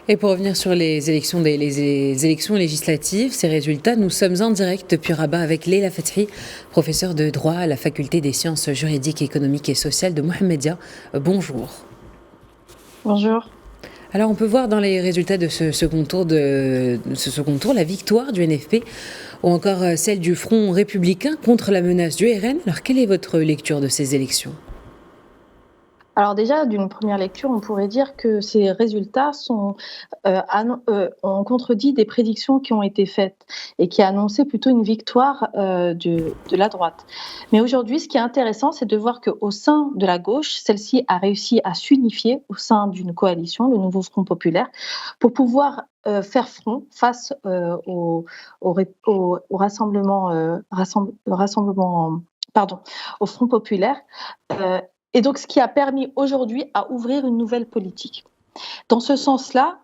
Et pour revenir sur les élections, les élections législatives, ces résultats, nous sommes en direct depuis Rabat avec Leila Fethi, professeure de droit à la faculté des sciences juridiques, économiques et sociales de Mohammedia. Bonjour. Bonjour. Alors on peut voir dans les résultats de ce second tour la victoire du NFP ou encore celle du Front républicain contre la menace du RN. Alors quelle est votre lecture de ces élections ? Alors déjà, d'une première lecture, on pourrait dire que ces résultats ont contredit des prédictions qui ont été faites et qui annonçaient plutôt une victoire de la droite. Mais aujourd'hui, ce qui est intéressant, c'est de voir qu'au sein de la gauche, celle-ci a réussi à s'unifier au sein d'une coalition, le nouveau Front populaire, pour pouvoir faire front face au au Front populaire. Et donc, ce qui a permis aujourd'hui à ouvrir une nouvelle politique. Dans ce sens-là,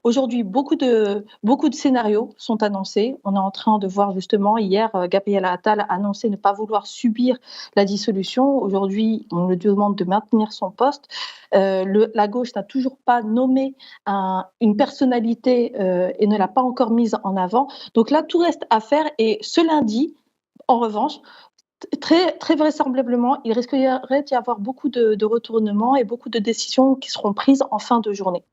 aujourd'hui, beaucoup de scénarios sont annoncés. On est en train de voir justement, hier, Gabriel Attal a annoncé ne pas vouloir subir la dissolution. Aujourd'hui, on lui demande de maintenir son poste. La gauche n'a toujours pas nommé une personnalité et ne l'a pas encore mise en avant. Donc là, tout reste à faire. Et ce lundi, en revanche, très vraisemblablement, il risquerait d'y avoir beaucoup de retournements et beaucoup de décisions qui seront prises en fin de journée.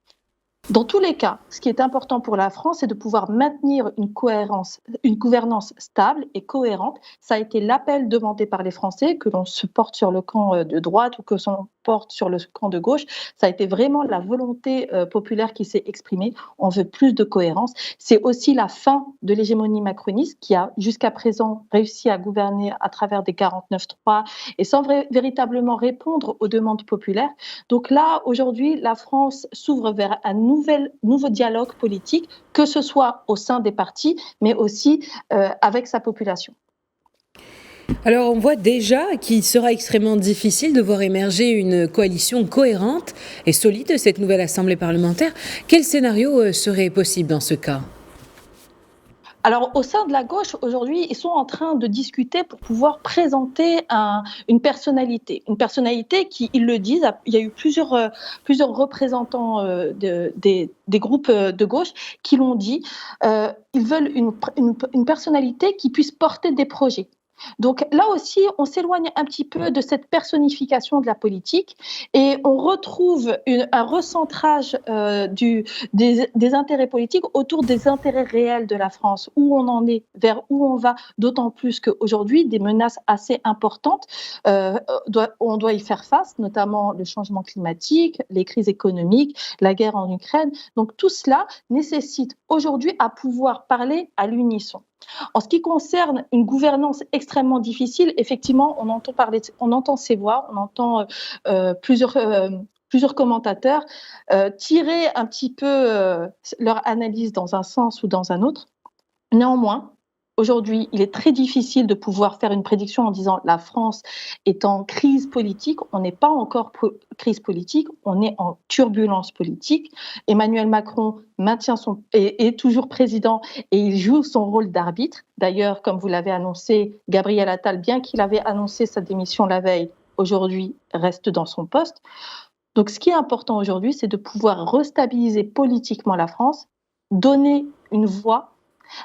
Dans tous les cas, ce qui est important pour la France, c'est de pouvoir maintenir une gouvernance stable et cohérente. Ça a été l'appel demandé par les Français, que l'on se porte sur le camp de droite ou que l'on porte sur le camp de gauche. Ça a été vraiment la volonté populaire qui s'est exprimée. On veut plus de cohérence. C'est aussi la fin de l'hégémonie macroniste qui a jusqu'à présent réussi à gouverner à travers des 49-3 et sans véritablement répondre aux demandes populaires. Donc là, aujourd'hui, la France s'ouvre vers un nouveau dialogue politique, que ce soit au sein des partis, mais aussi avec sa population. Alors on voit déjà qu'il sera extrêmement difficile de voir émerger une coalition cohérente et solide de cette nouvelle assemblée parlementaire. Quel scénario serait possible dans ce cas ? Alors, au sein de la gauche, aujourd'hui, ils sont en train de discuter pour pouvoir présenter une personnalité. Une personnalité qui, ils le disent, il y a eu plusieurs représentants des groupes de gauche qui l'ont dit. Ils veulent une personnalité qui puisse porter des projets. Donc là aussi, on s'éloigne un petit peu de cette personnification de la politique et on retrouve un recentrage des intérêts politiques autour des intérêts réels de la France, où on en est, vers où on va, d'autant plus qu'aujourd'hui, des menaces assez importantes, on doit y faire face, notamment le changement climatique, les crises économiques, la guerre en Ukraine. Donc tout cela nécessite aujourd'hui à pouvoir parler à l'unisson. En ce qui concerne une gouvernance extrêmement difficile, effectivement, on entend ces voix, on entend plusieurs commentateurs tirer un petit peu leur analyse dans un sens ou dans un autre. Néanmoins, aujourd'hui, il est très difficile de pouvoir faire une prédiction en disant la France est en crise politique. On n'est pas encore crise politique, on est en turbulence politique. Emmanuel Macron est toujours président et il joue son rôle d'arbitre. D'ailleurs, comme vous l'avez annoncé, Gabriel Attal, bien qu'il avait annoncé sa démission la veille, aujourd'hui reste dans son poste. Donc ce qui est important aujourd'hui, c'est de pouvoir restabiliser politiquement la France, donner une voix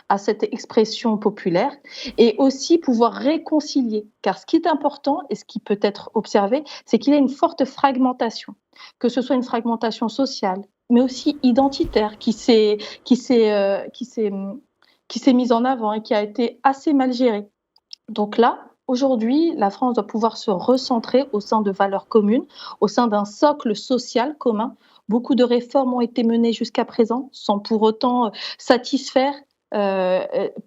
à cette expression populaire et aussi pouvoir réconcilier. Car ce qui est important et ce qui peut être observé, c'est qu'il y a une forte fragmentation, que ce soit une fragmentation sociale, mais aussi identitaire qui s'est mise en avant et qui a été assez mal gérée. Donc là, aujourd'hui, la France doit pouvoir se recentrer au sein de valeurs communes, au sein d'un socle social commun. Beaucoup de réformes ont été menées jusqu'à présent sans pour autant satisfaire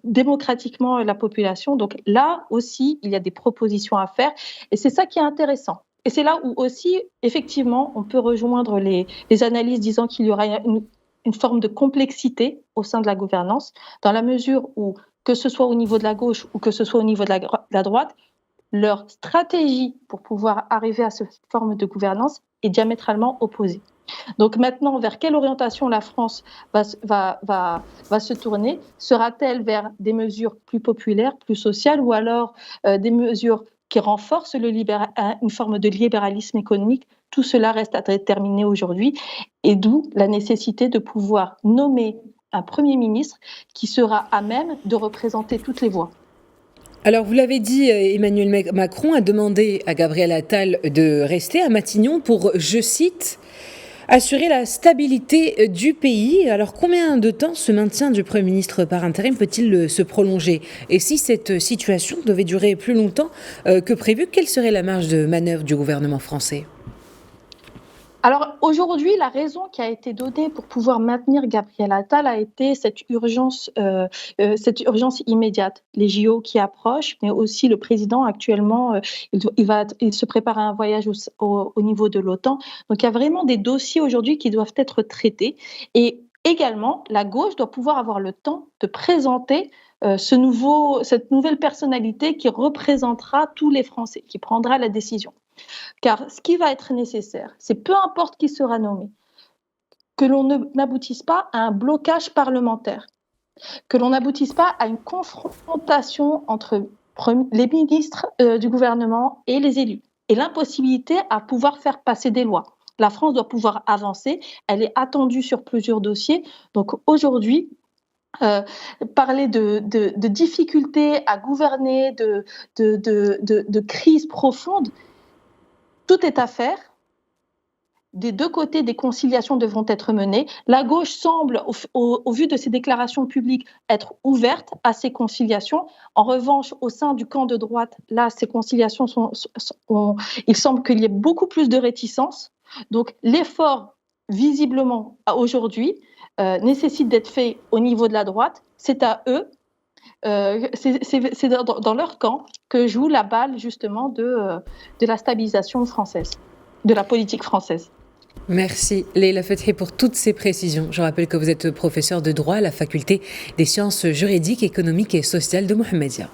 démocratiquement la population. Donc là aussi, il y a des propositions à faire et c'est ça qui est intéressant. Et c'est là où aussi, effectivement, on peut rejoindre les analyses disant qu'il y aura une forme de complexité au sein de la gouvernance, dans la mesure où, que ce soit au niveau de la gauche ou que ce soit au niveau de la droite, leur stratégie pour pouvoir arriver à cette forme de gouvernance est diamétralement opposée. Donc maintenant, vers quelle orientation la France va se tourner ? Sera-t-elle vers des mesures plus populaires, plus sociales, ou alors des mesures qui renforcent une forme de libéralisme économique ? Tout cela reste à déterminer aujourd'hui, et d'où la nécessité de pouvoir nommer un Premier ministre qui sera à même de représenter toutes les voix. Alors, vous l'avez dit, Emmanuel Macron a demandé à Gabriel Attal de rester à Matignon pour, je cite, assurer la stabilité du pays. Alors, combien de temps ce maintien du Premier ministre par intérim peut-il se prolonger? Et si cette situation devait durer plus longtemps que prévu, quelle serait la marge de manœuvre du gouvernement français? Alors aujourd'hui, la raison qui a été donnée pour pouvoir maintenir Gabriel Attal a été cette urgence immédiate. Les JO qui approchent, mais aussi le président actuellement, il se prépare à un voyage au niveau de l'OTAN. Donc il y a vraiment des dossiers aujourd'hui qui doivent être traités. Et également, la gauche doit pouvoir avoir le temps de présenter cette nouvelle personnalité qui représentera tous les Français, qui prendra la décision. Car ce qui va être nécessaire, c'est peu importe qui sera nommé, que l'on n'aboutisse pas à un blocage parlementaire, que l'on n'aboutisse pas à une confrontation entre les ministres du gouvernement et les élus, et l'impossibilité à pouvoir faire passer des lois. La France doit pouvoir avancer, elle est attendue sur plusieurs dossiers. Donc aujourd'hui, parler de difficultés à gouverner, de crise profonde, tout est à faire. Des deux côtés, des conciliations devront être menées. La gauche semble, au vu de ses déclarations publiques, être ouverte à ces conciliations. En revanche, au sein du camp de droite, là, ces conciliations il semble qu'il y ait beaucoup plus de réticence. Donc, l'effort, visiblement, aujourd'hui, nécessite d'être fait au niveau de la droite. C'est à eux. C'est dans leur camp que joue la balle justement de la stabilisation française, de la politique française. Merci Leïla Fethi pour toutes ces précisions. Je rappelle que vous êtes professeur de droit à la faculté des sciences juridiques, économiques et sociales de Mohammedia.